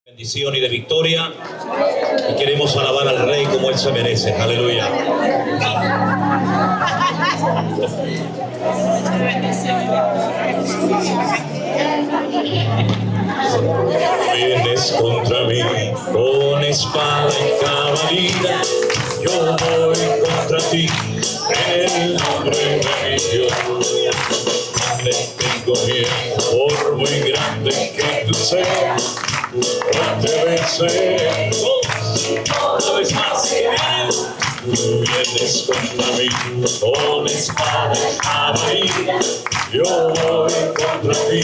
Bendición y de victoria, y queremos alabar al Rey como Él se merece. Aleluya. Vienes contra mí con espada y caballería, yo voy contra ti en el nombre de mi Dios. Te tengo miedo, por muy grande que tú seas, te venceré. Una vez más, tú vienes contra mí con espada y caballería, yo voy contra ti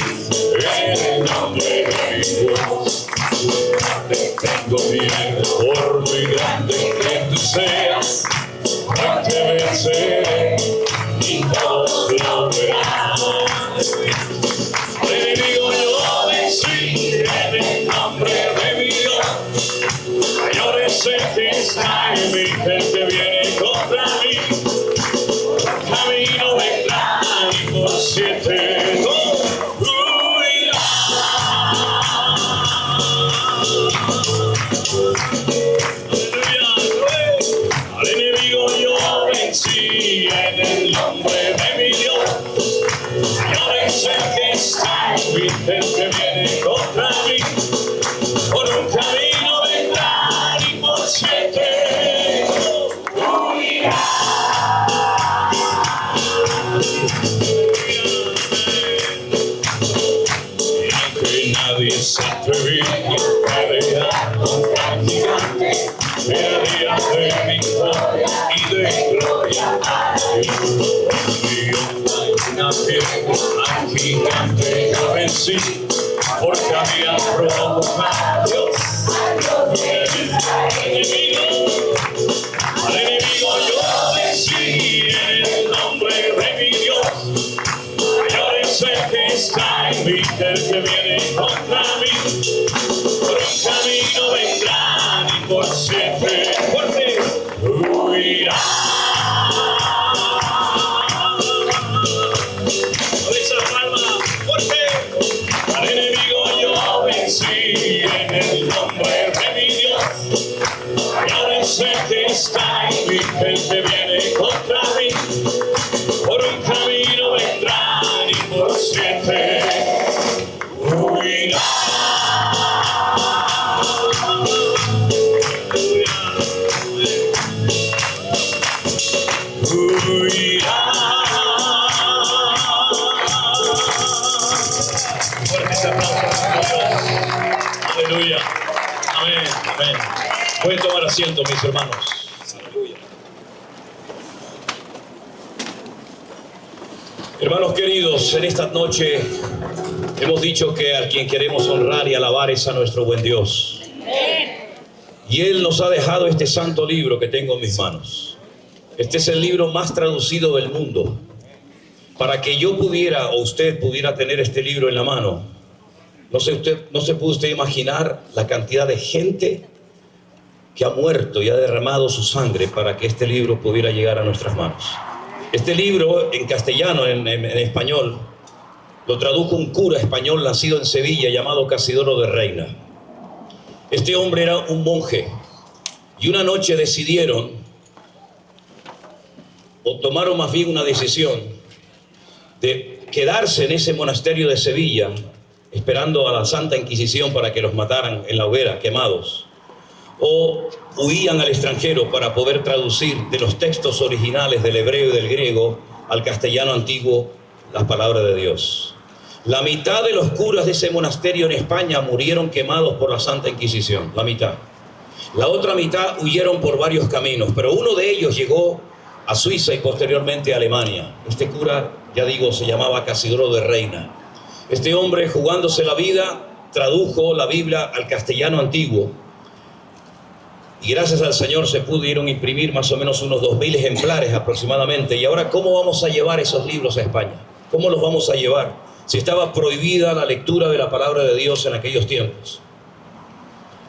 en el nombre de mi Dios. Te tengo miedo, por muy grande que tú seas, te venceré y todos lo verán. Al enemigo yo vencí en el nombre de mi Dios. Mayor es el que está en mí, el que viene contra mí. Camino vendrá y por siete huirá. Al enemigo yo vencí en el nombre de mi Dios. Mayor es el que está en mí, el que viene contra mí. Por un camino vendrá y por siete huirá. Y aunque nadie se atrevía a pelear contra el gigante, era día de victoria y de gloria a Dios. Y yo una piedra al gigante yo vencí, porque había provocado a Dios. Al enemigo yo vencí en el nombre de mi Dios. Mayor es el que está en mí, el que viene contra mí. Por un camino vendrán y por siempre fuerte huirá. Con esa palma fuerte. Al enemigo yo vencí en el nombre de mi Dios. Mayor es el que está en mí, el que viene contra mí. Por un camino vendrán y por siete huirá. Huirá. Fuerte ese aplauso para Dios. Aleluya. Amén. Amén. Pueden tomar asiento, mis hermanos. Aleluya. Hermanos queridos, en esta noche hemos dicho que a quien queremos honrar y alabar es a nuestro buen Dios. Y Él nos ha dejado este santo libro que tengo en mis manos. Este es el libro más traducido del mundo. Para que yo pudiera, o usted pudiera tener este libro en la mano, no se puede usted imaginar la cantidad de gente que ha muerto y ha derramado su sangre para que este libro pudiera llegar a nuestras manos. Este libro, en castellano, en español, lo tradujo un cura español nacido en Sevilla llamado Casidoro de Reina. Este hombre era un monje y una noche decidieron, o tomaron más bien una decisión, de quedarse en ese monasterio de Sevilla esperando a la Santa Inquisición para que los mataran en la hoguera, quemados, o huían al extranjero para poder traducir de los textos originales del hebreo y del griego al castellano antiguo las palabras de Dios. La mitad de los curas de ese monasterio en España murieron quemados por la Santa Inquisición, la mitad. La otra mitad huyeron por varios caminos, pero uno de ellos llegó a Suiza y posteriormente a Alemania. Este cura, ya digo, se llamaba Casidoro de Reina. Este hombre, jugándose la vida, tradujo la Biblia al castellano antiguo. Y gracias al Señor se pudieron imprimir más o menos unos 2000 ejemplares aproximadamente. Y ahora, ¿cómo vamos a llevar esos libros a España? ¿Cómo los vamos a llevar? Si estaba prohibida la lectura de la palabra de Dios en aquellos tiempos.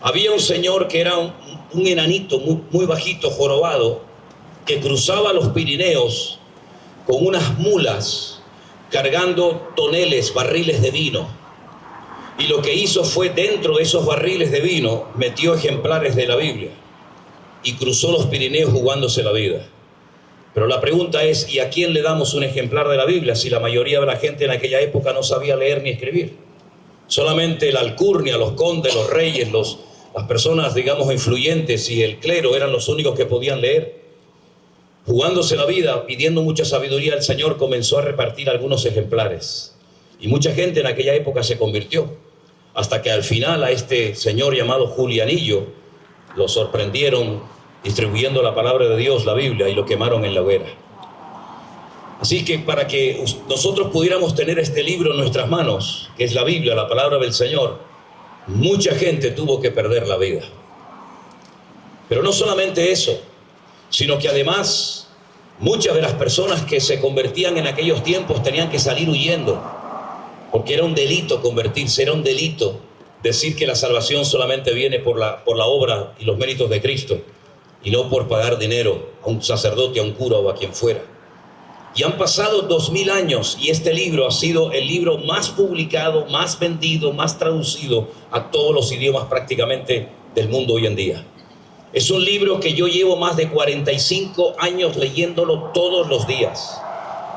Había un señor que era un enanito muy bajito, jorobado, que cruzaba los Pirineos con unas mulas cargando toneles, barriles de vino. Y lo que hizo fue, dentro de esos barriles de vino, metió ejemplares de la Biblia y cruzó los Pirineos jugándose la vida. Pero la pregunta es, ¿y a quién le damos un ejemplar de la Biblia si la mayoría de la gente en aquella época no sabía leer ni escribir? Solamente la alcurnia, los condes, los reyes, las personas, digamos, influyentes y el clero eran los únicos que podían leer. Jugándose la vida, pidiendo mucha sabiduría, el Señor comenzó a repartir algunos ejemplares. Y mucha gente en aquella época se convirtió, hasta que al final a este señor llamado Julianillo lo sorprendieron distribuyendo la palabra de Dios, la Biblia, y lo quemaron en la hoguera. Así que para que nosotros pudiéramos tener este libro en nuestras manos, que es la Biblia, la palabra del Señor, mucha gente tuvo que perder la vida. Pero no solamente eso, sino que además muchas de las personas que se convertían en aquellos tiempos tenían que salir huyendo, porque era un delito convertirse, era un delito decir que la salvación solamente viene por la obra y los méritos de Cristo, y no por pagar dinero a un sacerdote, a un cura o a quien fuera. Y han pasado 2000 años y este libro ha sido el libro más publicado, más vendido, más traducido a todos los idiomas prácticamente del mundo hoy en día. Es un libro que yo llevo más de 45 años leyéndolo todos los días.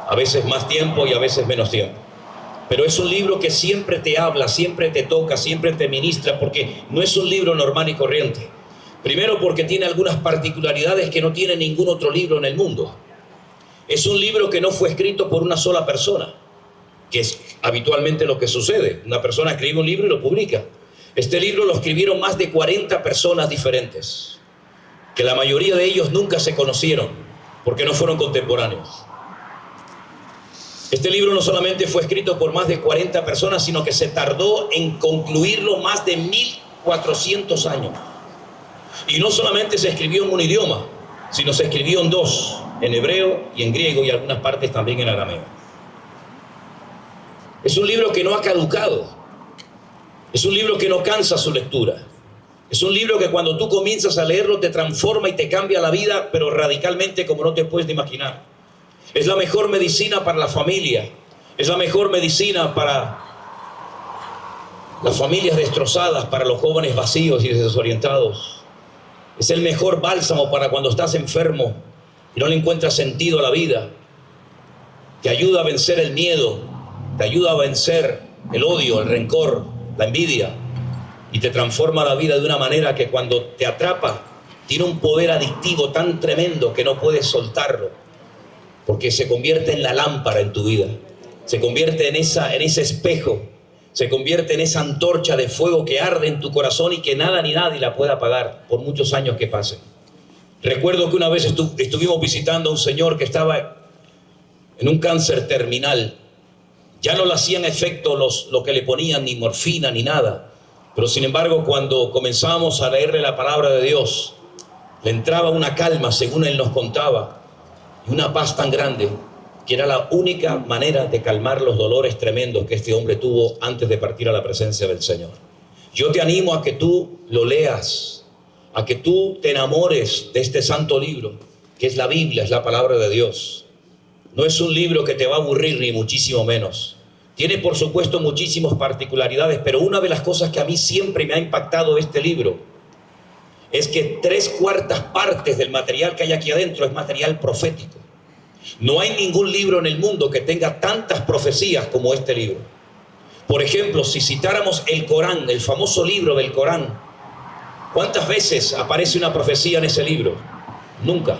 A veces más tiempo y a veces menos tiempo. Pero es un libro que siempre te habla, siempre te toca, siempre te ministra, porque no es un libro normal y corriente. Primero porque tiene algunas particularidades que no tiene ningún otro libro en el mundo. Es un libro que no fue escrito por una sola persona, que es habitualmente lo que sucede. Una persona escribe un libro y lo publica. Este libro lo escribieron más de 40 personas diferentes, que la mayoría de ellos nunca se conocieron, porque no fueron contemporáneos. Este libro no solamente fue escrito por más de 40 personas, sino que se tardó en concluirlo más de 1400 años. Y no solamente se escribió en un idioma, sino se escribió en dos, en hebreo y en griego, y algunas partes también en arameo. Es un libro que no ha caducado. Es un libro que no cansa su lectura. Es un libro que cuando tú comienzas a leerlo te transforma y te cambia la vida, pero radicalmente como no te puedes ni imaginar. Es la mejor medicina para la familia. Es la mejor medicina para las familias destrozadas, para los jóvenes vacíos y desorientados. Es el mejor bálsamo para cuando estás enfermo y no le encuentras sentido a la vida. Te ayuda a vencer el miedo, te ayuda a vencer el odio, el rencor, la envidia, y te transforma la vida de una manera que cuando te atrapa tiene un poder adictivo tan tremendo que no puedes soltarlo, porque se convierte en la lámpara en tu vida, se convierte en ese espejo, se convierte en esa antorcha de fuego que arde en tu corazón y que nada ni nadie la pueda apagar por muchos años que pasen. Recuerdo que una vez estuvimos visitando a un señor que estaba en un cáncer terminal. Ya no le hacían efecto lo que le ponían, ni morfina ni nada, pero sin embargo cuando comenzábamos a leerle la palabra de Dios, le entraba una calma, según él nos contaba, y una paz tan grande, que era la única manera de calmar los dolores tremendos que este hombre tuvo antes de partir a la presencia del Señor. Yo te animo a que tú lo leas, a que tú te enamores de este santo libro, que es la Biblia, es la palabra de Dios. No es un libro que te va a aburrir, ni muchísimo menos. Tiene, por supuesto, muchísimas particularidades, pero una de las cosas que a mí siempre me ha impactado de este libro es que 3/4 partes del material que hay aquí adentro es material profético. No hay ningún libro en el mundo que tenga tantas profecías como este libro. Por ejemplo, si citáramos el Corán, el famoso libro del Corán, ¿cuántas veces aparece una profecía en ese libro? Nunca.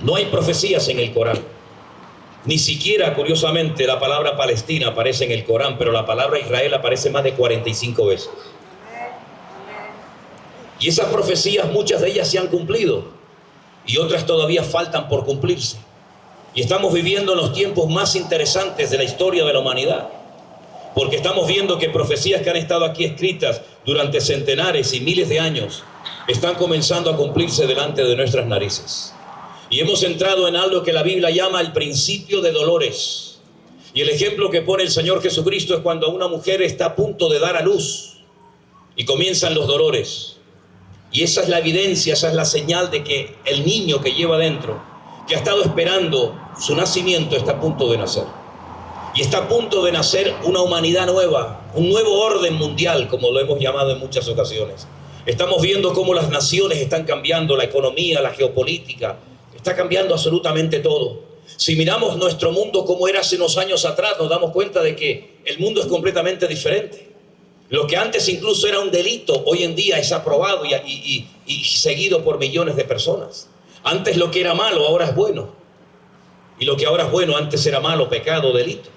No hay profecías en el Corán. Ni siquiera, curiosamente, la palabra Palestina aparece en el Corán, pero la palabra Israel aparece más de 45 veces. Y esas profecías, muchas de ellas se han cumplido y otras todavía faltan por cumplirse. Y estamos viviendo los tiempos más interesantes de la historia de la humanidad, porque estamos viendo que profecías que han estado aquí escritas durante centenares y miles de años están comenzando a cumplirse delante de nuestras narices. Y hemos entrado en algo que la Biblia llama el principio de dolores. Y el ejemplo que pone el Señor Jesucristo es cuando una mujer está a punto de dar a luz y comienzan los dolores. Y esa es la evidencia, esa es la señal de que el niño que lleva dentro, que ha estado esperando su nacimiento, está a punto de nacer. Y está a punto de nacer una humanidad nueva, un nuevo orden mundial, como lo hemos llamado en muchas ocasiones. Estamos viendo cómo las naciones están cambiando, la economía, la geopolítica, está cambiando absolutamente todo. Si miramos nuestro mundo como era hace unos años atrás, nos damos cuenta de que el mundo es completamente diferente. Lo que antes incluso era un delito, hoy en día es aprobado y seguido por millones de personas. Antes lo que era malo, ahora es bueno. Y lo que ahora es bueno, antes era malo, pecado, delito.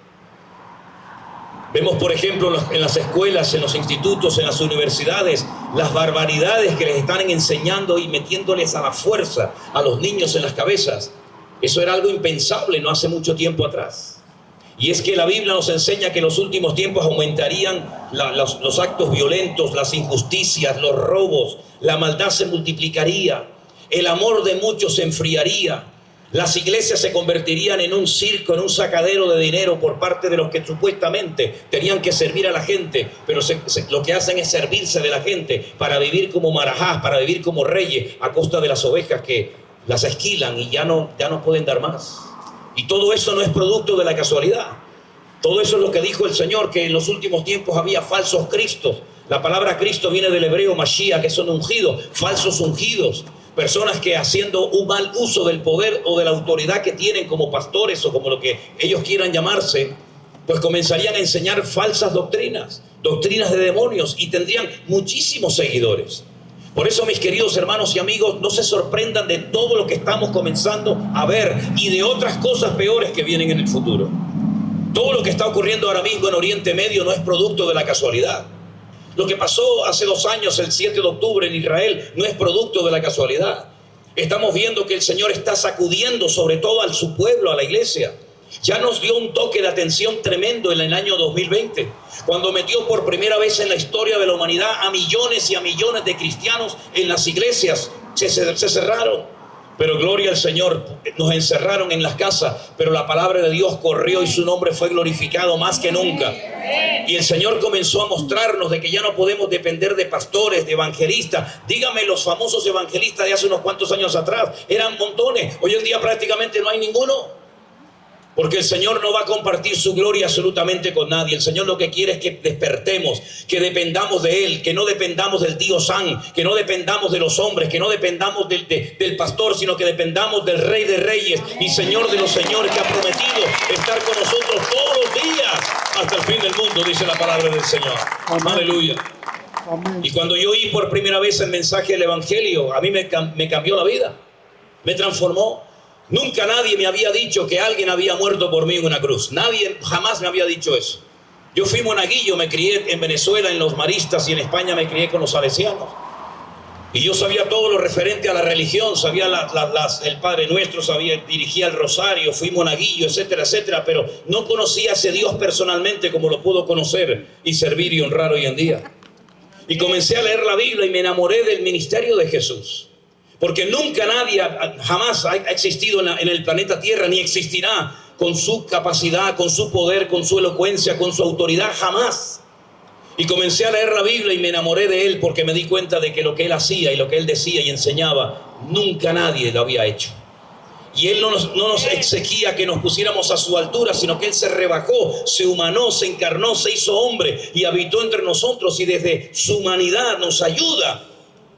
Vemos, por ejemplo, en las escuelas, en los institutos, en las universidades, las barbaridades que les están enseñando y metiéndoles a la fuerza a los niños en las cabezas. Eso era algo impensable no hace mucho tiempo atrás. Y es que la Biblia nos enseña que en los últimos tiempos aumentarían los actos violentos, las injusticias, los robos, la maldad se multiplicaría, el amor de muchos se enfriaría. Las iglesias se convertirían en un circo, en un sacadero de dinero por parte de los que supuestamente tenían que servir a la gente, pero lo que hacen es servirse de la gente para vivir como marajás, para vivir como reyes a costa de las ovejas que las esquilan y ya no pueden dar más. Y todo eso no es producto de la casualidad. Todo eso es lo que dijo el Señor, que en los últimos tiempos había falsos cristos. La palabra Cristo viene del hebreo Mashiach, que son ungidos, falsos ungidos. Personas que haciendo un mal uso del poder o de la autoridad que tienen como pastores o como lo que ellos quieran llamarse, pues comenzarían a enseñar falsas doctrinas, doctrinas de demonios, y tendrían muchísimos seguidores. Por eso, mis queridos hermanos y amigos, no se sorprendan de todo lo que estamos comenzando a ver y de otras cosas peores que vienen en el futuro. Todo lo que está ocurriendo ahora mismo en Oriente Medio no es producto de la casualidad. Lo que pasó hace 2 años, el 7 de octubre en Israel, no es producto de la casualidad. Estamos viendo que el Señor está sacudiendo sobre todo a su pueblo, a la iglesia. Ya nos dio un toque de atención tremendo en el año 2020, cuando metió por primera vez en la historia de la humanidad a millones y a millones de cristianos en las iglesias. Se cerraron. Pero gloria al Señor, nos encerraron en las casas, pero la palabra de Dios corrió y su nombre fue glorificado más que nunca. Y el Señor comenzó a mostrarnos de que ya no podemos depender de pastores, de evangelistas. Dígame, los famosos evangelistas de hace unos cuantos años atrás eran montones. Hoy en día prácticamente no hay ninguno. Porque el Señor no va a compartir su gloria absolutamente con nadie. El Señor lo que quiere es que despertemos, que dependamos de Él, que no dependamos del tío San, que no dependamos de los hombres, que no dependamos del pastor, sino que dependamos del Rey de Reyes y Señor de los señores, que ha prometido estar con nosotros todos los días hasta el fin del mundo, dice la palabra del Señor. Amén. Aleluya. Amén. Y cuando yo oí por primera vez el mensaje del Evangelio, a mí me cambió la vida, me transformó. Nunca nadie me había dicho que alguien había muerto por mí en una cruz. Nadie jamás me había dicho eso. Yo fui monaguillo, me crié en Venezuela en los maristas y en España me crié con los salesianos. Y yo sabía todo lo referente a la religión, sabía el Padre Nuestro, dirigía el rosario, fui monaguillo, etcétera, etcétera, pero no conocía a ese Dios personalmente como lo puedo conocer y servir y honrar hoy en día. Y comencé a leer la Biblia y me enamoré del ministerio de Jesús. Porque nunca nadie, jamás ha existido en el planeta Tierra, ni existirá con su capacidad, con su poder, con su elocuencia, con su autoridad, jamás. Y comencé a leer la Biblia y me enamoré de Él porque me di cuenta de que lo que Él hacía y lo que Él decía y enseñaba, nunca nadie lo había hecho. Y Él no nos exigía que nos pusiéramos a su altura, sino que Él se rebajó, se humanó, se encarnó, se hizo hombre y habitó entre nosotros, y desde su humanidad nos ayuda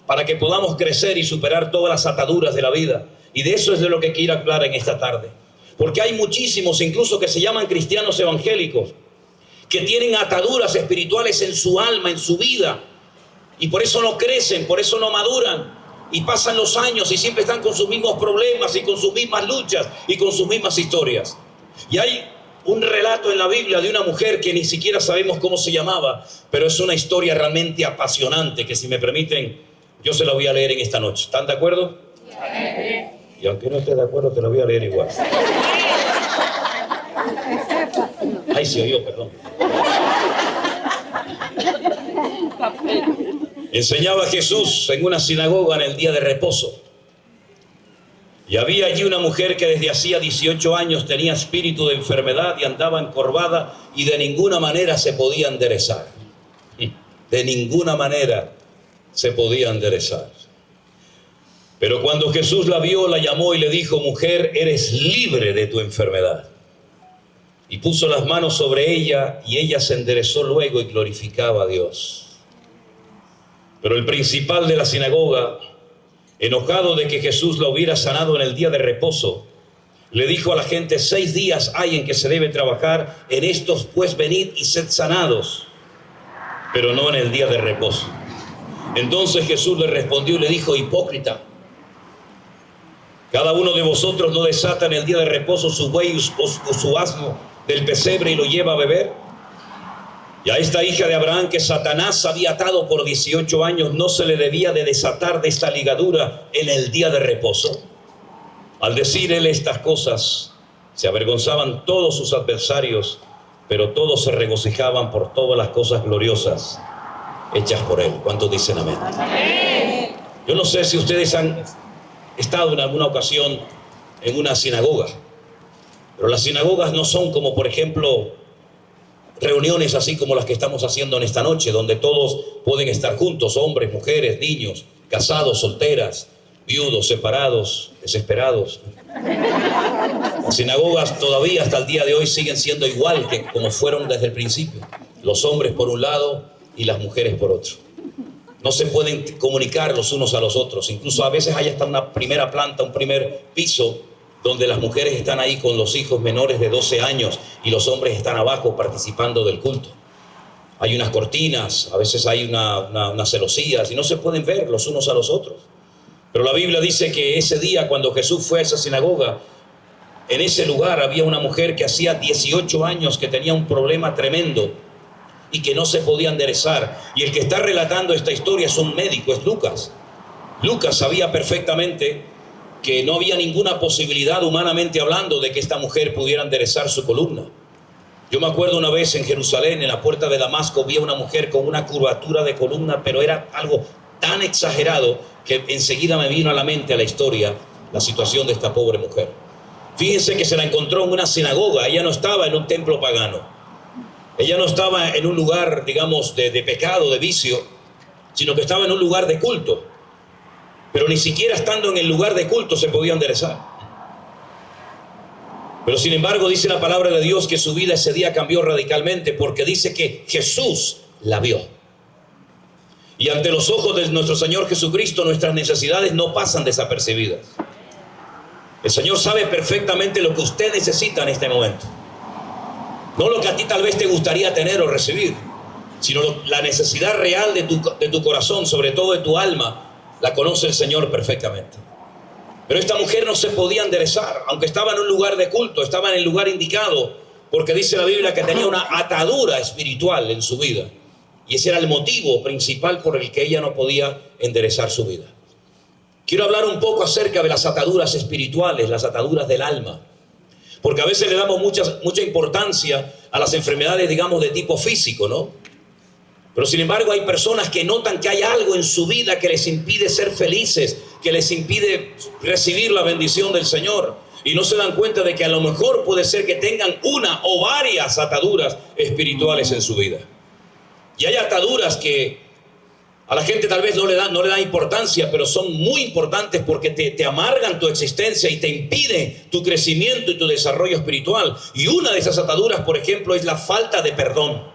para que podamos crecer y superar todas las ataduras de la vida. Y de eso es de lo que quiero hablar en esta tarde. Porque hay muchísimos, incluso que se llaman cristianos evangélicos, que tienen ataduras espirituales en su alma, en su vida. Y por eso no crecen, por eso no maduran. Y pasan los años y siempre están con sus mismos problemas y con sus mismas luchas y con sus mismas historias. Y hay un relato en la Biblia de una mujer que ni siquiera sabemos cómo se llamaba, pero es una historia realmente apasionante que, si me permiten, yo se la voy a leer en esta noche. ¿Están de acuerdo? Y aunque no esté de acuerdo, te la voy a leer igual. Ay, se oyó, perdón. Enseñaba Jesús en una sinagoga en el día de reposo. Y había allí una mujer que desde hacía 18 años tenía espíritu de enfermedad y andaba encorvada y de ninguna manera se podía enderezar. De ninguna manera se podía enderezar. Pero cuando Jesús la vio, la llamó y le dijo: mujer, eres libre de tu enfermedad. y puso las manos sobre ella, y ella se enderezó luego y glorificaba a Dios. Pero el principal de la sinagoga, enojado de que Jesús la hubiera sanado en el día de reposo, le dijo a la gente: 6 días hay en que se debe trabajar, en estos pues venid y sed sanados, pero no en el día de reposo. Entonces Jesús le respondió y le dijo: hipócrita, cada uno de vosotros no desata en el día de reposo su buey o su asno del pesebre y lo lleva a beber. Y a esta hija de Abraham, que Satanás había atado por 18 años, no se le debía de desatar de esta ligadura en el día de reposo. Al decir él estas cosas, se avergonzaban todos sus adversarios, pero todos se regocijaban por todas las cosas gloriosas hechas por él. ¿Cuántos dicen amén? Amén. Yo no sé si ustedes han estado en alguna ocasión en una sinagoga, pero las sinagogas no son como, por ejemplo, reuniones así como las que estamos haciendo en esta noche, donde todos pueden estar juntos, hombres, mujeres, niños, casados, solteras, viudos, separados, desesperados. Las sinagogas todavía hasta el día de hoy siguen siendo igual que como fueron desde el principio. Los hombres por un lado y las mujeres por otro. No se pueden comunicar los unos a los otros. Incluso a veces hay hasta una primera planta, un primer piso, donde las mujeres están ahí con los hijos menores de 12 años y los hombres están abajo participando del culto. Hay unas cortinas, a veces hay unas celosías y no se pueden ver los unos a los otros. Pero la Biblia dice que ese día, cuando Jesús fue a esa sinagoga, en ese lugar había una mujer que hacía 18 años que tenía un problema tremendo y que no se podía enderezar. Y el que está relatando esta historia es un médico, es Lucas. Lucas sabía perfectamente que no había ninguna posibilidad, humanamente hablando, de que esta mujer pudiera enderezar su columna. Yo me acuerdo una vez en Jerusalén, en la puerta de Damasco, vi a una mujer con una curvatura de columna, pero era algo tan exagerado que enseguida me vino a la mente, a la historia, la situación de esta pobre mujer. Fíjense que se la encontró en una sinagoga. Ella no estaba en un templo pagano. Ella no estaba en un lugar, digamos, de pecado, de vicio, sino que estaba en un lugar de culto. Pero ni siquiera estando en el lugar de culto se podía enderezar. Pero sin embargo dice la palabra de Dios que su vida ese día cambió radicalmente, porque dice que Jesús la vio. Y ante los ojos de nuestro Señor Jesucristo, nuestras necesidades no pasan desapercibidas. El Señor sabe perfectamente lo que usted necesita en este momento. No lo que a ti tal vez te gustaría tener o recibir, sino la necesidad real de tu corazón, sobre todo de tu alma, la conoce el Señor perfectamente. Pero esta mujer no se podía enderezar, aunque estaba en un lugar de culto, estaba en el lugar indicado, porque dice la Biblia que tenía una atadura espiritual en su vida. Y ese era el motivo principal por el que ella no podía enderezar su vida. Quiero hablar un poco acerca de las ataduras espirituales, las ataduras del alma. Porque a veces le damos mucha importancia a las enfermedades, digamos, de tipo físico, ¿no? Pero sin embargo hay personas que notan que hay algo en su vida que les impide ser felices, que les impide recibir la bendición del Señor. Y no se dan cuenta de que a lo mejor puede ser que tengan una o varias ataduras espirituales en su vida. Y hay ataduras que a la gente tal vez no le da importancia, pero son muy importantes porque te amargan tu existencia y te impiden tu crecimiento y tu desarrollo espiritual. Y una de esas ataduras, por ejemplo, es la falta de perdón.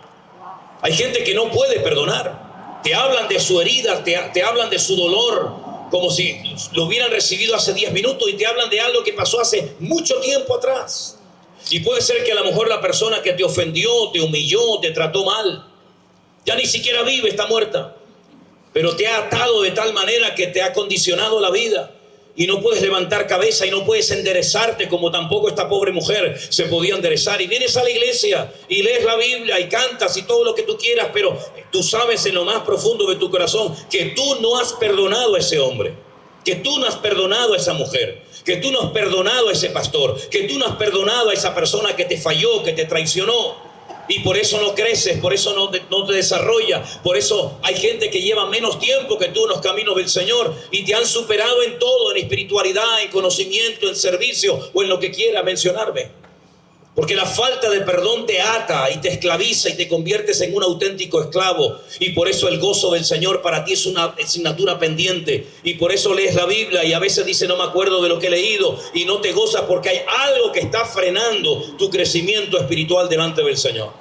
Hay gente que no puede perdonar. Te hablan de su herida, te hablan de su dolor, como si lo hubieran recibido hace 10 minutos y te hablan de algo que pasó hace mucho tiempo atrás. Y puede ser que a lo mejor la persona que te ofendió, te humilló, te trató mal, ya ni siquiera vive, está muerta. Pero te ha atado de tal manera que te ha condicionado la vida y no puedes levantar cabeza y no puedes enderezarte, como tampoco esta pobre mujer se podía enderezar. Y vienes a la iglesia y lees la Biblia y cantas y todo lo que tú quieras, pero tú sabes en lo más profundo de tu corazón que tú no has perdonado a ese hombre, que tú no has perdonado a esa mujer, que tú no has perdonado a ese pastor, que tú no has perdonado a esa persona que te falló, que te traicionó. Y por eso no creces, por eso no te desarrollas. Por eso hay gente que lleva menos tiempo que tú en los caminos del Señor y te han superado en todo, en espiritualidad, en conocimiento, en servicio o en lo que quiera mencionarme. Porque la falta de perdón te ata y te esclaviza y te conviertes en un auténtico esclavo. Y por eso el gozo del Señor para ti es una asignatura pendiente. Y por eso lees la Biblia y a veces dices no me acuerdo de lo que he leído. Y no te gozas porque hay algo que está frenando tu crecimiento espiritual delante del Señor.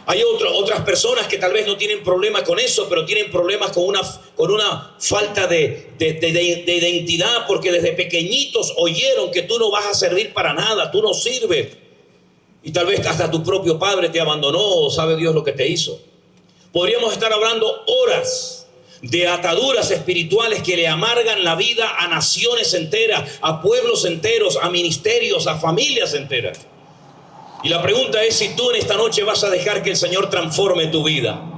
Hay otras personas que tal vez no tienen problema con eso, pero tienen problemas con una falta de identidad. Porque desde pequeñitos oyeron que tú no vas a servir para nada, tú no sirves. Y tal vez hasta tu propio padre te abandonó o sabe Dios lo que te hizo. Podríamos estar hablando horas de ataduras espirituales que le amargan la vida a naciones enteras, a pueblos enteros, a ministerios, a familias enteras. Y la pregunta es si tú en esta noche vas a dejar que el Señor transforme tu vida.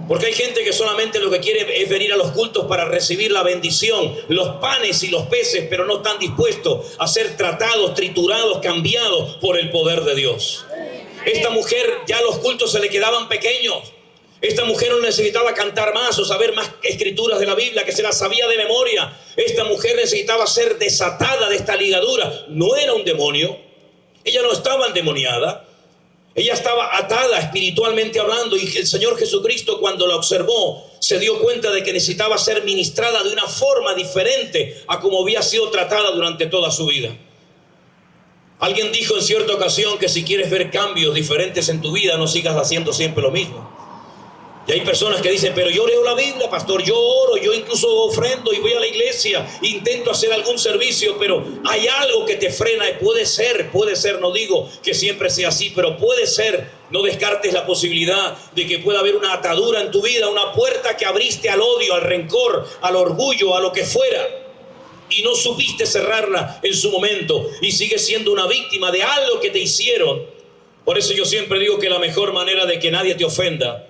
Porque hay gente que solamente lo que quiere es venir a los cultos para recibir la bendición, los panes y los peces, pero no están dispuestos a ser tratados, triturados, cambiados por el poder de Dios. Esta mujer ya los cultos se le quedaban pequeños. Esta mujer no necesitaba cantar más o saber más escrituras de la Biblia, que se las sabía de memoria. Esta mujer necesitaba ser desatada de esta ligadura. No era un demonio. Ella no estaba endemoniada. Ella estaba atada espiritualmente hablando, y el Señor Jesucristo, cuando la observó, se dio cuenta de que necesitaba ser ministrada de una forma diferente a como había sido tratada durante toda su vida. Alguien dijo en cierta ocasión que si quieres ver cambios diferentes en tu vida, no sigas haciendo siempre lo mismo. Y hay personas que dicen, pero yo leo la Biblia, pastor, yo oro, yo incluso ofrendo y voy a la iglesia, intento hacer algún servicio, pero hay algo que te frena. Y puede ser, no digo que siempre sea así, pero puede ser, no descartes la posibilidad de que pueda haber una atadura en tu vida, una puerta que abriste al odio, al rencor, al orgullo, a lo que fuera, y no supiste cerrarla en su momento, y sigues siendo una víctima de algo que te hicieron. Por eso yo siempre digo que la mejor manera de que nadie te ofenda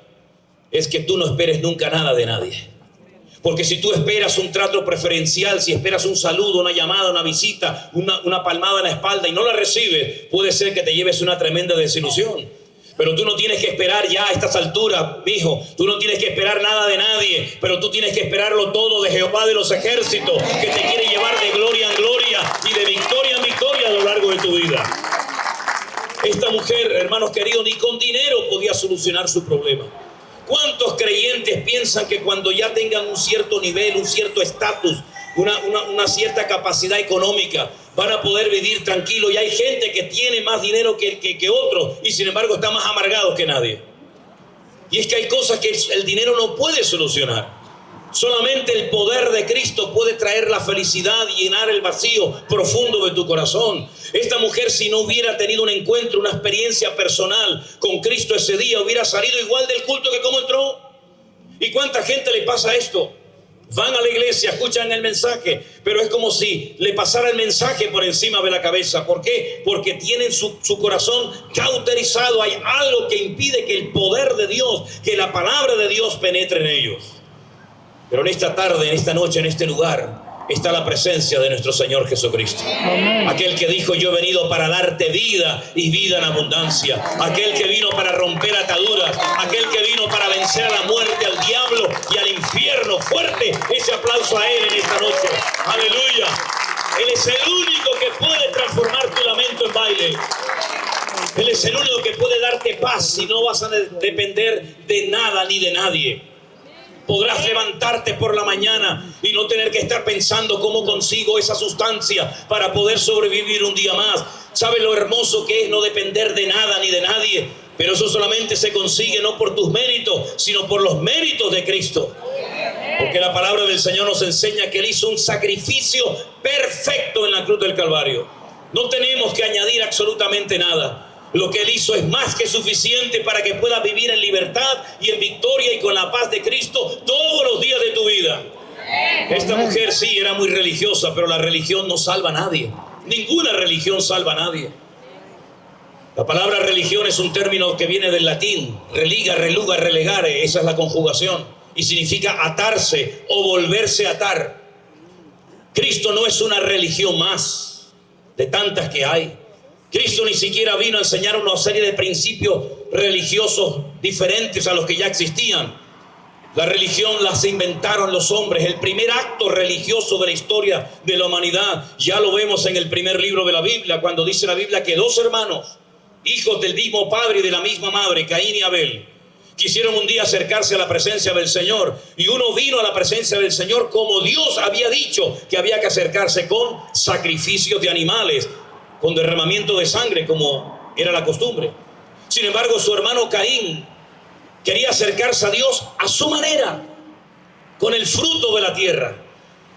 es que tú no esperes nunca nada de nadie. Porque si tú esperas un trato preferencial, si esperas un saludo, una llamada, una visita, una palmada en la espalda y no la recibes, puede ser que te lleves una tremenda desilusión. Pero tú no tienes que esperar ya a estas alturas, mijo. Tú no tienes que esperar nada de nadie, pero tú tienes que esperarlo todo de Jehová de los ejércitos, que te quiere llevar de gloria en gloria y de victoria en victoria a lo largo de tu vida. Esta mujer, hermanos queridos, ni con dinero podía solucionar su problema. ¿Cuántos creyentes piensan que cuando ya tengan un cierto nivel, un cierto estatus, una cierta capacidad económica, van a poder vivir tranquilo? Y hay gente que tiene más dinero que otros y sin embargo está más amargado que nadie. Y es que hay cosas que el dinero no puede solucionar. Solamente el poder de Cristo puede traer la felicidad y llenar el vacío profundo de tu corazón. Esta mujer, si no hubiera tenido un encuentro, una experiencia personal con Cristo ese día, hubiera salido igual del culto que como entró. ¿Y cuánta gente le pasa esto? Van a la iglesia, escuchan el mensaje, pero es como si le pasara el mensaje por encima de la cabeza. ¿Por qué? Porque tienen su corazón cauterizado. Hay algo que impide que el poder de Dios, que la palabra de Dios penetre en ellos. Pero en esta tarde, en esta noche, en este lugar, está la presencia de nuestro Señor Jesucristo. Amén. Aquel que dijo, yo he venido para darte vida y vida en abundancia. Aquel que vino para romper ataduras. Aquel que vino para vencer a la muerte, al diablo y al infierno. Fuerte ese aplauso a Él en esta noche. Aleluya. Él es el único que puede transformar tu lamento en baile. Él es el único que puede darte paz y no vas a depender de nada ni de nadie. Podrás levantarte por la mañana y no tener que estar pensando cómo consigo esa sustancia para poder sobrevivir un día más. ¿Sabes lo hermoso que es no depender de nada ni de nadie? Pero eso solamente se consigue no por tus méritos, sino por los méritos de Cristo. Porque la palabra del Señor nos enseña que Él hizo un sacrificio perfecto en la cruz del Calvario. No tenemos que añadir absolutamente nada. Lo que Él hizo es más que suficiente para que puedas vivir en libertad y en victoria y con la paz de Cristo todos los días de tu vida. Esta mujer sí era muy religiosa, pero la religión no salva a nadie. Ninguna religión salva a nadie. La palabra religión es un término que viene del latín. Religa, reluga, relegare. Esa es la conjugación. Y significa atarse o volverse a atar. Cristo no es una religión más de tantas que hay. Cristo ni siquiera vino a enseñar una serie de principios religiosos diferentes a los que ya existían. La religión las inventaron los hombres. El primer acto religioso de la historia de la humanidad ya lo vemos en el primer libro de la Biblia, cuando dice la Biblia que dos hermanos hijos del mismo padre y de la misma madre, Caín y Abel, quisieron un día acercarse a la presencia del Señor, y uno vino a la presencia del Señor como Dios había dicho que había que acercarse, con sacrificios de animales, con derramamiento de sangre, como era la costumbre. Sin embargo, su hermano Caín quería acercarse a Dios a su manera, con el fruto de la tierra.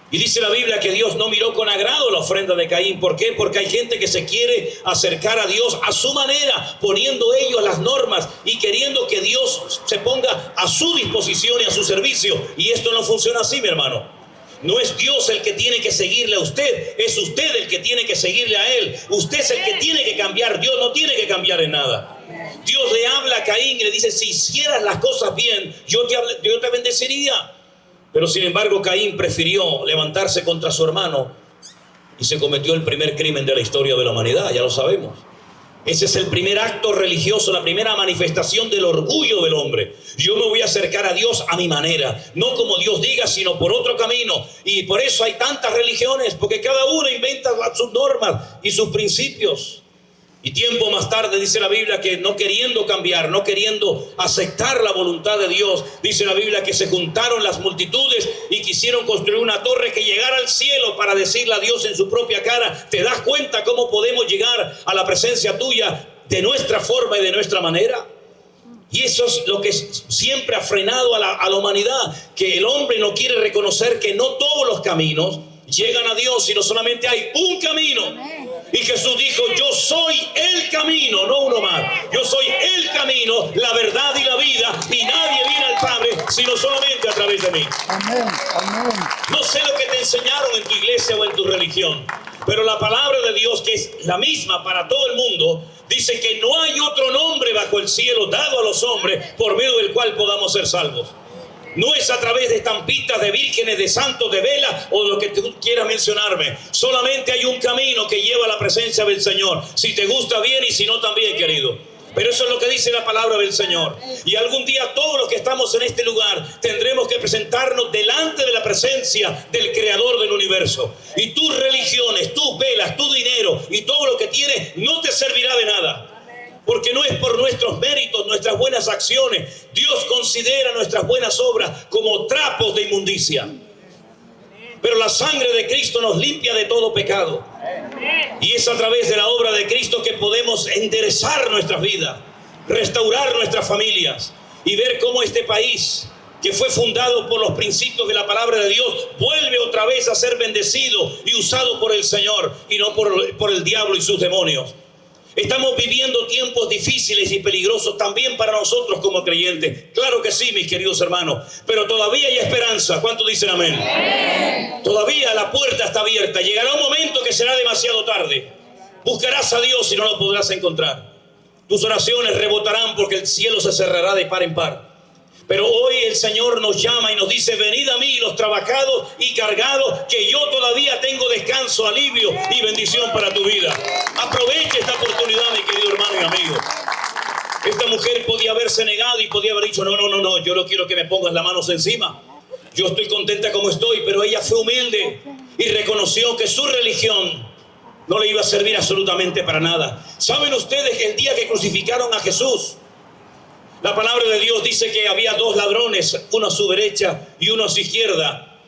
Y dice la Biblia que Dios no miró con agrado la ofrenda de Caín. ¿Por qué? Porque hay gente que se quiere acercar a Dios a su manera, poniendo ellos las normas y queriendo que Dios se ponga a su disposición y a su servicio. Y esto no funciona así, mi hermano. No es Dios el que tiene que seguirle a usted, es usted el que tiene que seguirle a Él. Usted es el que tiene que cambiar, Dios no tiene que cambiar en nada. Dios le habla a Caín y le dice: si hicieras las cosas bien, yo te bendeciría. Pero sin embargo, Caín prefirió levantarse contra su hermano y se cometió el primer crimen de la historia de la humanidad, ya lo sabemos. Ese es el primer acto religioso, la primera manifestación del orgullo del hombre. Yo me voy a acercar a Dios a mi manera, no como Dios diga, sino por otro camino. Y por eso hay tantas religiones, porque cada una inventa sus normas y sus principios. Y tiempo más tarde dice la Biblia que no queriendo cambiar, no queriendo aceptar la voluntad de Dios, dice la Biblia que se juntaron las multitudes y quisieron construir una torre que llegara al cielo para decirle a Dios en su propia cara: ¿te das cuenta cómo podemos llegar a la presencia tuya de nuestra forma y de nuestra manera? Y eso es lo que siempre ha frenado a la humanidad, que el hombre no quiere reconocer que no todos los caminos llegan a Dios, sino solamente hay un camino. Y Jesús dijo: yo soy el camino, no uno más. Yo soy el camino, la verdad y la vida, y nadie viene al Padre sino solamente a través de mí. Amén, amén. No sé lo que te enseñaron en tu iglesia o en tu religión, pero la palabra de Dios, que es la misma para todo el mundo, dice que no hay otro nombre bajo el cielo dado a los hombres por medio del cual podamos ser salvos. No es a través de estampitas de vírgenes, de santos, de velas o de lo que tú quieras mencionarme. Solamente hay un camino que lleva a la presencia del Señor. Si te gusta, bien, y si no, también, querido. Pero eso es lo que dice la palabra del Señor. Y algún día todos los que estamos en este lugar tendremos que presentarnos delante de la presencia del Creador del universo. Y tus religiones, tus velas, tu dinero y todo lo que tienes no te servirá de nada. Porque no es por nuestros méritos, nuestras buenas acciones. Dios considera nuestras buenas obras como trapos de inmundicia. Pero la sangre de Cristo nos limpia de todo pecado. Y es a través de la obra de Cristo que podemos enderezar nuestras vidas, restaurar nuestras familias y ver cómo este país, que fue fundado por los principios de la palabra de Dios, vuelve otra vez a ser bendecido y usado por el Señor y no por el diablo y sus demonios. Estamos viviendo tiempos difíciles y peligrosos también para nosotros como creyentes. Claro que sí, mis queridos hermanos, pero todavía hay esperanza. ¿Cuántos dicen amén? ¡Amén! Todavía la puerta está abierta. Llegará un momento que será demasiado tarde. Buscarás a Dios y no lo podrás encontrar. Tus oraciones rebotarán porque el cielo se cerrará de par en par. Pero hoy el Señor nos llama y nos dice: venid a mí los trabajados y cargados, que yo todavía tengo descanso, alivio y bendición para tu vida. Aproveche esta oportunidad, mi querido hermano y amigo. Esta mujer podía haberse negado y podía haber dicho: no, yo no quiero que me pongas las manos encima. Yo estoy contenta como estoy. Pero ella fue humilde y reconoció que su religión no le iba a servir absolutamente para nada. ¿Saben ustedes que el día que crucificaron a Jesús, la palabra de Dios dice que había dos ladrones, uno a su derecha y uno a su izquierda,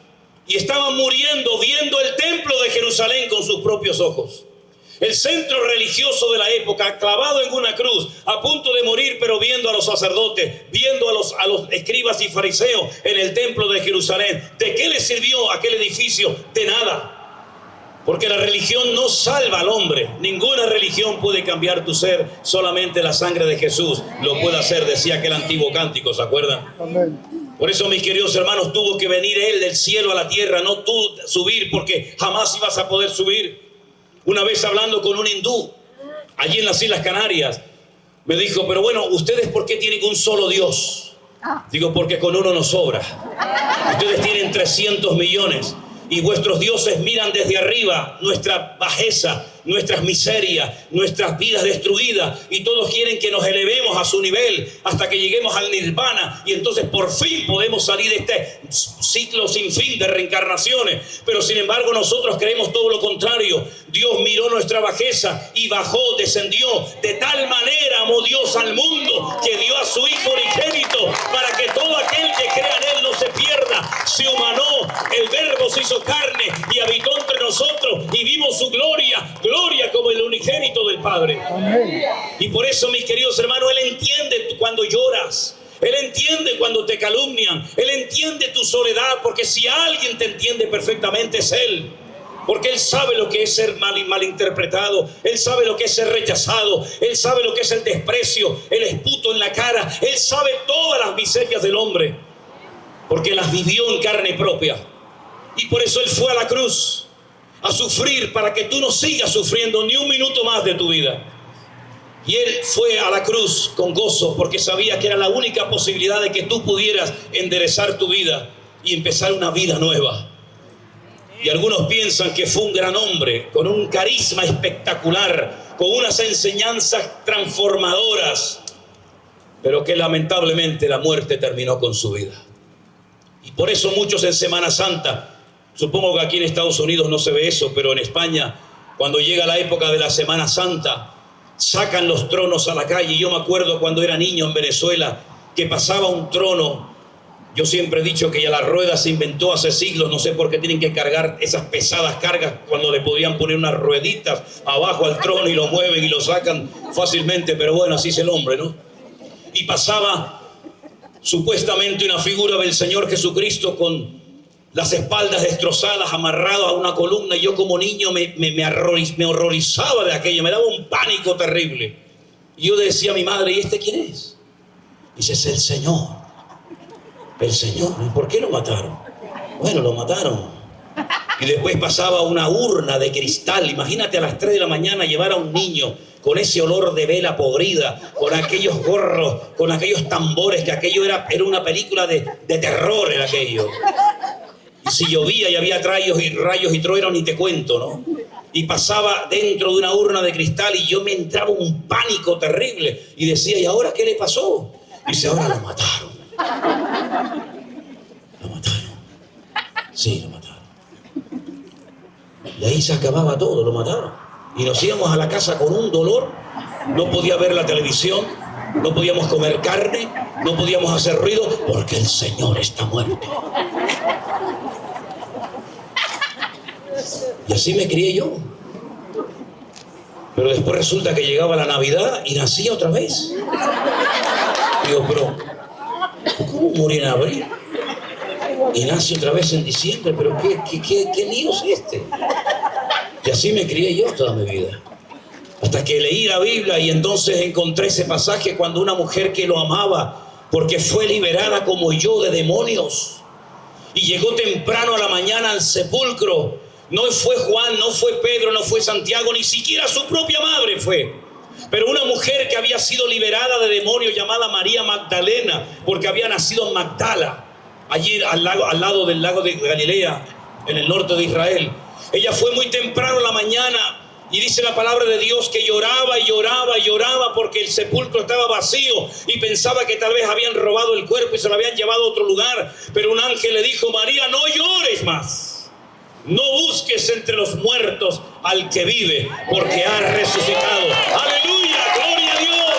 y estaban muriendo viendo el templo de Jerusalén con sus propios ojos? El centro religioso de la época, clavado en una cruz, a punto de morir, pero viendo a los sacerdotes, viendo a los escribas y fariseos en el templo de Jerusalén. ¿De qué le sirvió aquel edificio? De nada. Porque la religión no salva al hombre. Ninguna religión puede cambiar tu ser. Solamente la sangre de Jesús lo puede hacer, decía aquel antiguo cántico, ¿se acuerdan? Amén. Por eso, mis queridos hermanos, tuvo que venir Él del cielo a la tierra, no tú subir, porque jamás ibas a poder subir. Una vez hablando con un hindú, allí en las Islas Canarias, me dijo: pero bueno, ¿ustedes por qué tienen un solo Dios? Digo: porque con uno nos sobra. Ustedes tienen 300 millones. y vuestros dioses miran desde arriba nuestra bajeza, nuestras miserias, nuestras vidas destruidas, y todos quieren que nos elevemos a su nivel hasta que lleguemos al nirvana, y entonces por fin podemos salir de este ciclo sin fin de reencarnaciones. Pero sin embargo nosotros creemos todo lo contrario. Dios miró nuestra bajeza y bajó, descendió. De tal manera amó Dios al mundo que dio a su Hijo unigénito, para que todo aquel que crea en Él no se pierda. Se humanó, el Verbo se hizo carne y habitó entre nosotros, y vimos su gloria, gloria como el unigénito del Padre. Amén. Y por eso, mis queridos hermanos, Él entiende cuando lloras. Él entiende cuando te calumnian. Él entiende tu soledad, porque si alguien te entiende perfectamente es Él. Porque Él sabe lo que es ser malinterpretado. Él sabe lo que es ser rechazado. Él sabe lo que es el desprecio, el esputo en la cara. Él sabe todas las miserias del hombre, porque las vivió en carne propia. Y por eso Él fue a la cruz a sufrir, para que tú no sigas sufriendo ni un minuto más de tu vida. Y Él fue a la cruz con gozo, porque sabía que era la única posibilidad de que tú pudieras enderezar tu vida y empezar una vida nueva. Y algunos piensan que fue un gran hombre, con un carisma espectacular, con unas enseñanzas transformadoras, pero que lamentablemente la muerte terminó con su vida. Y por eso muchos en Semana Santa, supongo que aquí en Estados Unidos no se ve eso, pero en España, cuando llega la época de la Semana Santa, sacan los tronos a la calle. Yo me acuerdo cuando era niño en Venezuela, que pasaba un trono. Yo siempre he dicho que ya la rueda se inventó hace siglos. No sé por qué tienen que cargar esas pesadas cargas cuando le podían poner unas rueditas abajo al trono y lo mueven y lo sacan fácilmente. Pero bueno, así es el hombre, ¿no? Y pasaba supuestamente una figura del Señor Jesucristo con las espaldas destrozadas, amarrado a una columna, y yo como niño me horrorizaba de aquello, me daba un pánico terrible. Y yo decía a mi madre, ¿y este quién es? Dice, es el Señor. El Señor. ¿Y por qué lo mataron? Bueno, lo mataron. Y después pasaba una urna de cristal. Imagínate a las 3 de la mañana llevar a un niño con ese olor de vela podrida, con aquellos gorros, con aquellos tambores, que aquello era una película de terror en aquello. Y si llovía y había rayos y truenos, ni te cuento, ¿no? Y pasaba dentro de una urna de cristal y yo me entraba un pánico terrible. Y decía, ¿y ahora qué le pasó? Y dice, ahora lo mataron. Lo mataron. Sí, lo mataron. Y ahí se acababa todo, lo mataron. Y nos íbamos a la casa con un dolor. No podía ver la televisión, no podíamos comer carne, no podíamos hacer ruido, porque el Señor está muerto. Y así me crié yo. Pero después resulta que llegaba la Navidad y nacía otra vez. Digo, pero ¿cómo morí en abril? Y nace otra vez en diciembre, pero ¿qué lío es este? Y así me crié yo toda mi vida. Hasta que leí la Biblia y entonces encontré ese pasaje cuando una mujer que lo amaba, porque fue liberada como yo de demonios, y llegó temprano a la mañana al sepulcro. No fue Juan, no fue Pedro, no fue Santiago, ni siquiera su propia madre fue. Pero una mujer que había sido liberada de demonios, llamada María Magdalena, porque había nacido en Magdala, allí al lado del lago de Galilea, en el norte de Israel. Ella fue muy temprano en la mañana, y dice la palabra de Dios que lloraba y lloraba y lloraba porque el sepulcro estaba vacío, y pensaba que tal vez habían robado el cuerpo y se lo habían llevado a otro lugar. Pero un ángel le dijo, María, no llores más. No busques entre los muertos al que vive, porque ha resucitado. ¡Aleluya! ¡Gloria a Dios!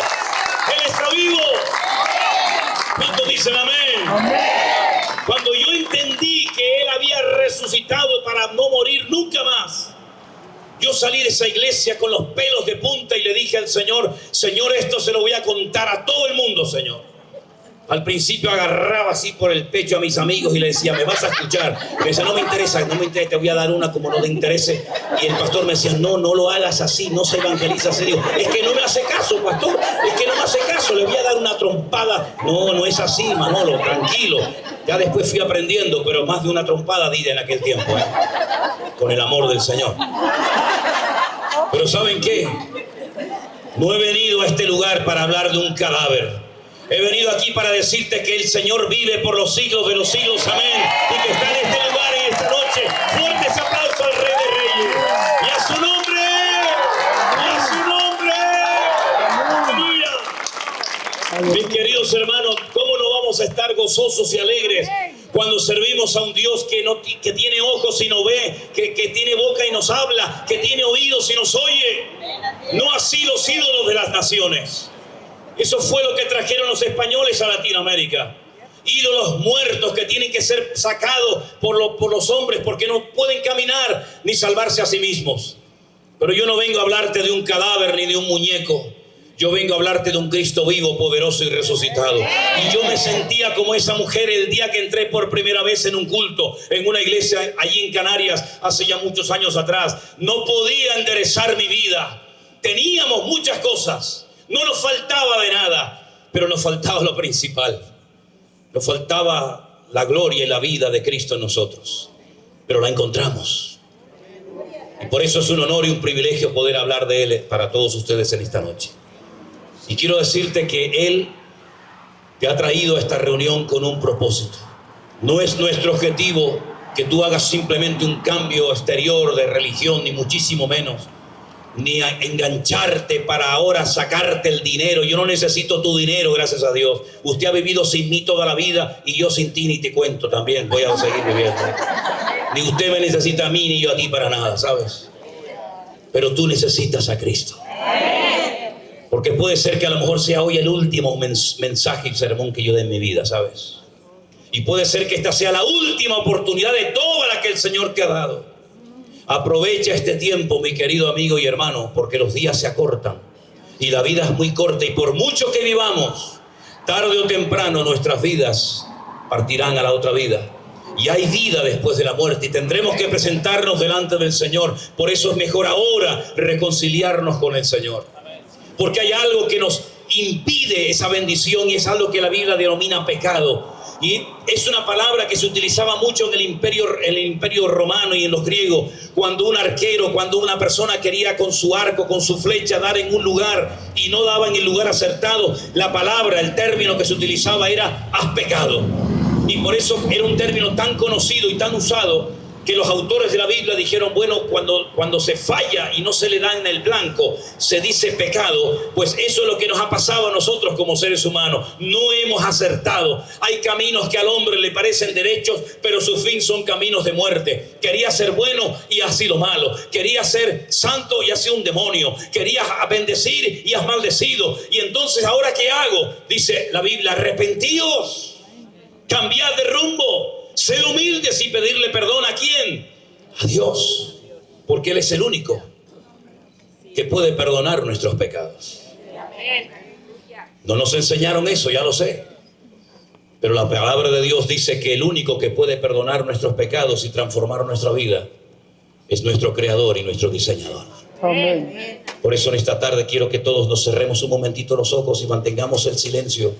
Él está vivo. ¿Cuántos dicen amén? Amén. Cuando yo entendí que Él había resucitado para no morir nunca más, yo salí de esa iglesia con los pelos de punta y le dije al Señor, Señor, esto se lo voy a contar a todo el mundo, Señor. Al principio agarraba así por el pecho a mis amigos y le decía, ¿me vas a escuchar? Me decía, no me interesa, te voy a dar una como no te interese. Y el pastor me decía, no lo hagas así, no se evangeliza así. Digo, es que no me hace caso, pastor, es que no me hace caso, le voy a dar una trompada. No es así, Manolo, tranquilo. Ya después fui aprendiendo, pero más de una trompada di en aquel tiempo, con el amor del Señor. Pero ¿saben qué? No he venido a este lugar para hablar de un cadáver. He venido aquí para decirte que el Señor vive por los siglos de los siglos, amén, y que está en este lugar y esta noche gozosos y alegres cuando servimos a un Dios que tiene ojos y no ve, que tiene boca y nos habla, que tiene oídos y nos oye. No así los ídolos de las naciones. Eso fue lo que trajeron los españoles a Latinoamérica. Ídolos muertos que tienen que ser sacados por los hombres porque no pueden caminar ni salvarse a sí mismos. Pero yo no vengo a hablarte de un cadáver ni de un muñeco. Yo vengo a hablarte de un Cristo vivo, poderoso y resucitado. Y yo me sentía como esa mujer el día que entré por primera vez en un culto, en una iglesia allí en Canarias, hace ya muchos años atrás. No podía enderezar mi vida. Teníamos muchas cosas. No nos faltaba de nada, pero nos faltaba lo principal. Nos faltaba la gloria y la vida de Cristo en nosotros. Pero la encontramos. Y por eso es un honor y un privilegio poder hablar de Él para todos ustedes en esta noche. Y quiero decirte que Él te ha traído a esta reunión con un propósito. No es nuestro objetivo que tú hagas simplemente un cambio exterior de religión, ni muchísimo menos. Ni a engancharte para ahora sacarte el dinero. Yo no necesito tu dinero, gracias a Dios. Usted ha vivido sin mí toda la vida y yo sin ti ni te cuento también. Voy a seguir viviendo. Ni usted me necesita a mí ni yo a ti para nada, ¿sabes? Pero tú necesitas a Cristo. Porque puede ser que a lo mejor sea hoy el último mensaje y sermón que yo dé en mi vida, ¿sabes? Y puede ser que esta sea la última oportunidad de todas las que el Señor te ha dado. Aprovecha este tiempo, mi querido amigo y hermano, porque los días se acortan y la vida es muy corta, y por mucho que vivamos, tarde o temprano nuestras vidas partirán a la otra vida. Y hay vida después de la muerte y tendremos que presentarnos delante del Señor. Por eso es mejor ahora reconciliarnos con el Señor. Porque hay algo que nos impide esa bendición y es algo que la Biblia denomina pecado. Y es una palabra que se utilizaba mucho en el imperio romano y en los griegos. Cuando un arquero, cuando una persona quería con su arco, con su flecha dar en un lugar y no daba en el lugar acertado, la palabra, el término que se utilizaba era has pecado. Y por eso era un término tan conocido y tan usado que los autores de la Biblia dijeron, bueno, cuando se falla y no se le da en el blanco, se dice pecado. Pues eso es lo que nos ha pasado a nosotros como seres humanos. No hemos acertado. Hay caminos que al hombre le parecen derechos, pero su fin son caminos de muerte. Quería ser bueno y ha sido malo. Quería ser santo y ha sido un demonio. Quería bendecir y has maldecido. Y entonces, ¿ahora qué hago? Dice la Biblia, arrepentíos, cambiad de rumbo. Sed humildes y pedirle perdón ¿a quién? A Dios, porque Él es el único que puede perdonar nuestros pecados. No nos enseñaron eso, ya lo sé, pero la palabra de Dios dice que el único que puede perdonar nuestros pecados y transformar nuestra vida es nuestro Creador y nuestro Diseñador. Amén. Por eso en esta tarde quiero que todos nos cerremos un momentito los ojos y mantengamos el silencio.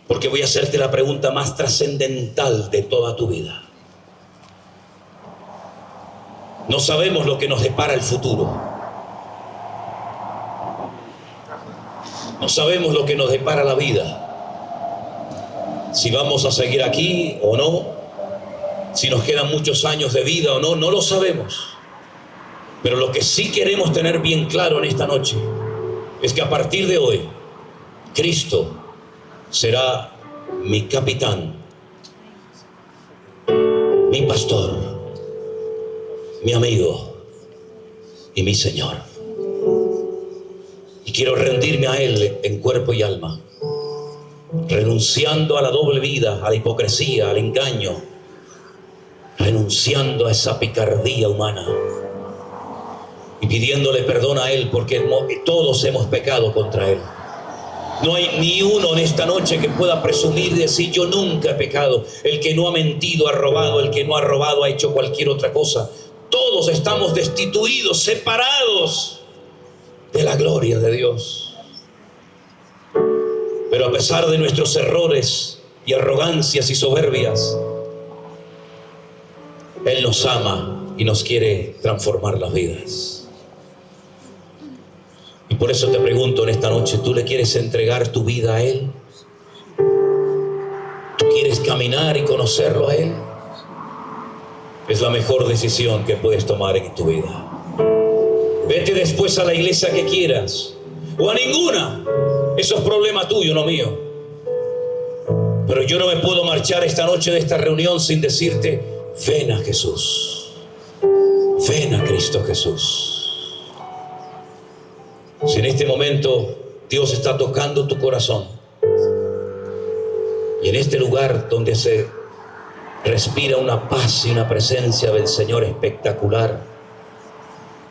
Porque voy a hacerte la pregunta más trascendental de toda tu vida. No sabemos lo que nos depara el futuro. No sabemos lo que nos depara la vida. Si vamos a seguir aquí o no. Si nos quedan muchos años de vida o no, no lo sabemos. Pero lo que sí queremos tener bien claro en esta noche es que a partir de hoy, Cristo será mi capitán, mi pastor, mi amigo y mi Señor. Y quiero rendirme a Él en cuerpo y alma, renunciando a la doble vida, a la hipocresía, al engaño, renunciando a esa picardía humana y pidiéndole perdón a Él, porque todos hemos pecado contra Él. No hay ni uno en esta noche que pueda presumir y decir yo nunca he pecado. El que no ha mentido ha robado, el que no ha robado ha hecho cualquier otra cosa. Todos estamos destituidos, separados de la gloria de Dios. Pero a pesar de nuestros errores y arrogancias y soberbias, Él nos ama y nos quiere transformar las vidas. Y por eso te pregunto en esta noche, ¿tú le quieres entregar tu vida a Él? ¿Tú quieres caminar y conocerlo a Él? Es la mejor decisión que puedes tomar en tu vida. Vete después a la iglesia que quieras o a ninguna. Eso es problema tuyo, no mío. Pero yo no me puedo marchar esta noche de esta reunión sin decirte: ven a Jesús, ven a Cristo Jesús. Si en este momento Dios está tocando tu corazón, y en este lugar donde se respira una paz y una presencia del Señor espectacular,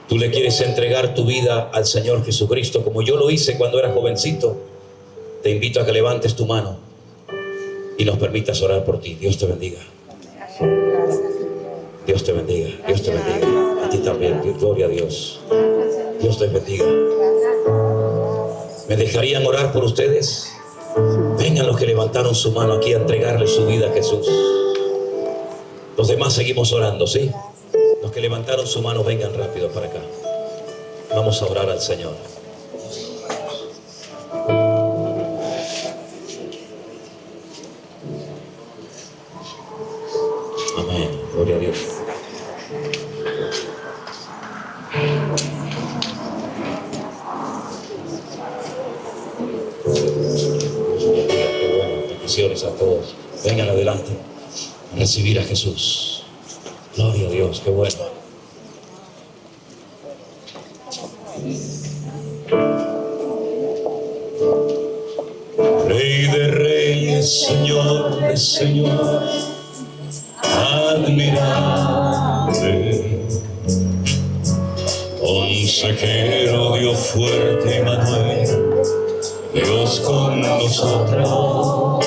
tú le quieres entregar tu vida al Señor Jesucristo, como yo lo hice cuando era jovencito, te invito a que levantes tu mano y nos permitas orar por ti. Dios te bendiga. Dios te bendiga. Dios te bendiga. A ti también. Gloria a Dios. Dios te bendiga. ¿Me dejarían orar por ustedes? Vengan los que levantaron su mano aquí a entregarle su vida a Jesús. Los demás seguimos orando, ¿sí? Los que levantaron su mano, vengan rápido para acá. Vamos a orar al Señor. Amén. Gloria a Dios. Bendiciones a todos. Vengan adelante a recibir a Jesús. Gloria a Dios, qué bueno. Rey de reyes, Señor de señores, admirable, consejero, Dios fuerte, Emmanuel, Dios con nosotros.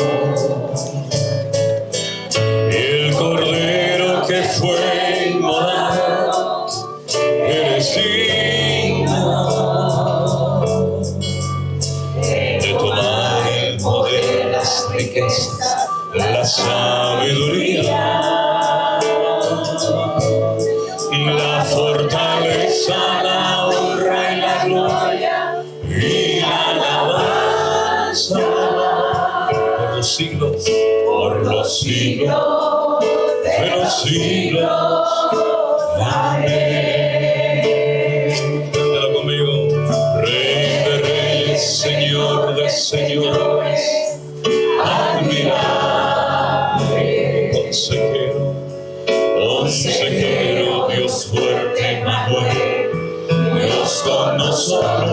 El Cordero que fue inmolado, eres digno de tomar el poder, las riquezas, la sabiduría, la fortaleza, la honra y la gloria y la alabanza por los siglos de los siglos. Amén. Cántalo conmigo. Rey de reyes, Señor de señores, admirable, consejero, Dios fuerte, Emmanuel, Dios con nosotros.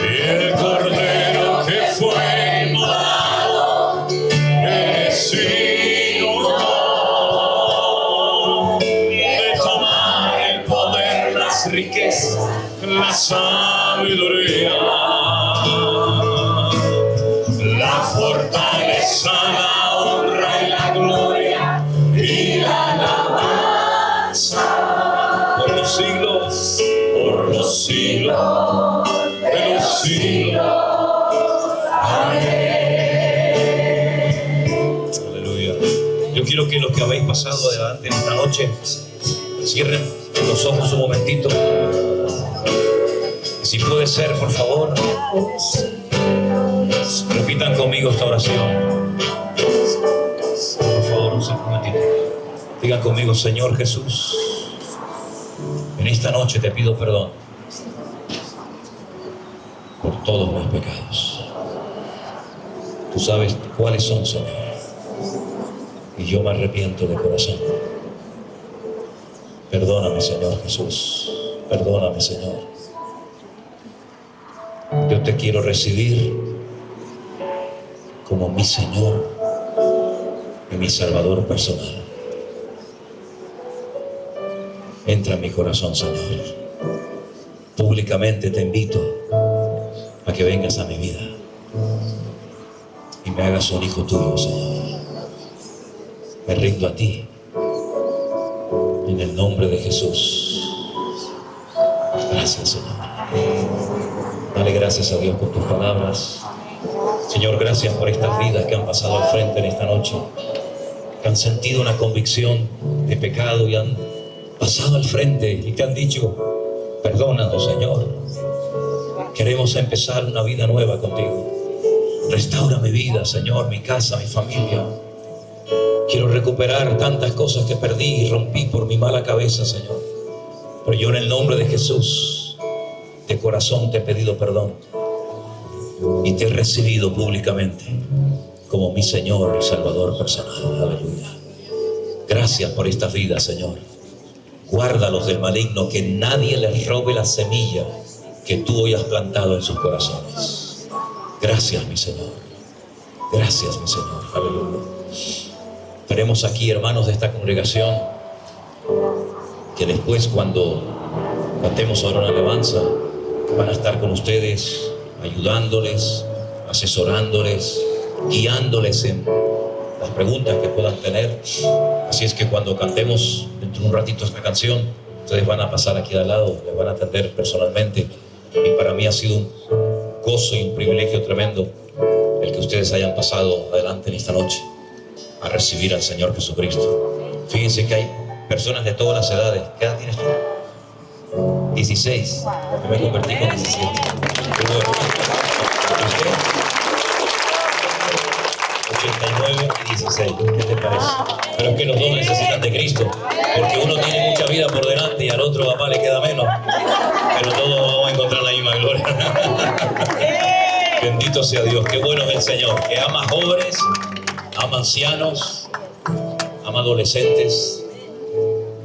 Y el Cordero que fue inmolado, eres digno de tomar el poder, las riquezas, la sabiduría, la fortaleza, la honra y la gloria y la alabanza por los siglos de los siglos. Amén. Aleluya. Yo quiero que los que habéis pasado adelante en esta noche cierren los ojos un momentito. Si puede ser, por favor, repitan conmigo esta oración. Por favor, un momentito. Digan conmigo: Señor Jesús, en esta noche te pido perdón por todos mis pecados. Tú sabes cuáles son, Señor, y yo me arrepiento de corazón. Perdóname, Señor Jesús. Perdóname, Señor. Yo te quiero recibir como mi Señor y mi Salvador personal. Entra en mi corazón, Señor. Públicamente te invito a que vengas a mi vida y me hagas un hijo tuyo, Señor. Me rindo a ti en el nombre de Jesús. Gracias, Señor. Dale gracias a Dios por tus palabras. Señor, gracias por estas vidas que han pasado al frente en esta noche, que han sentido una convicción de pecado y han pasado al frente y te han dicho: perdónanos, Señor. Queremos empezar una vida nueva contigo. Restaura mi vida, Señor, mi casa, mi familia. Quiero recuperar tantas cosas que perdí y rompí por mi mala cabeza, Señor. Pero yo, en el nombre de Jesús, de corazón te he pedido perdón. y te he recibido públicamente como mi Señor y Salvador personal. Aleluya. Gracias por estas vidas, Señor. Guárdalos del maligno, que nadie les robe la semilla que tú hoy has plantado en sus corazones. Gracias, mi Señor. Gracias, mi Señor. Aleluya. Tenemos aquí hermanos de esta congregación que después, cuando cantemos ahora una alabanza, van a estar con ustedes ayudándoles, asesorándoles, guiándoles en las preguntas que puedan tener. Así es que cuando cantemos dentro de un ratito esta canción, ustedes van a pasar aquí al lado, les van a atender personalmente. Y para mí ha sido un gozo y un privilegio tremendo el que ustedes hayan pasado adelante en esta noche a recibir al Señor Jesucristo. Fíjense que hay personas de todas las edades. ¿Qué edad tienes tú? 16. Yo me convertí con 17. Qué bueno. ¿Usted? 89 y 16. ¿Qué te parece? Pero es que los dos necesitan de Cristo, porque uno tiene mucha vida por delante y al otro papá le queda menos, pero todos vamos a encontrar la misma gloria. Bendito sea Dios. Qué bueno es el Señor, que ama jóvenes, ama ancianos, ama adolescentes.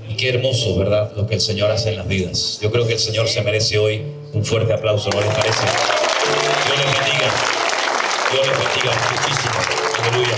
Y qué hermoso, ¿verdad?, lo que el Señor hace en las vidas. Yo creo que el Señor se merece hoy un fuerte aplauso, ¿no les parece? Dios les bendiga. Dios les bendiga muchísimo. Aleluya.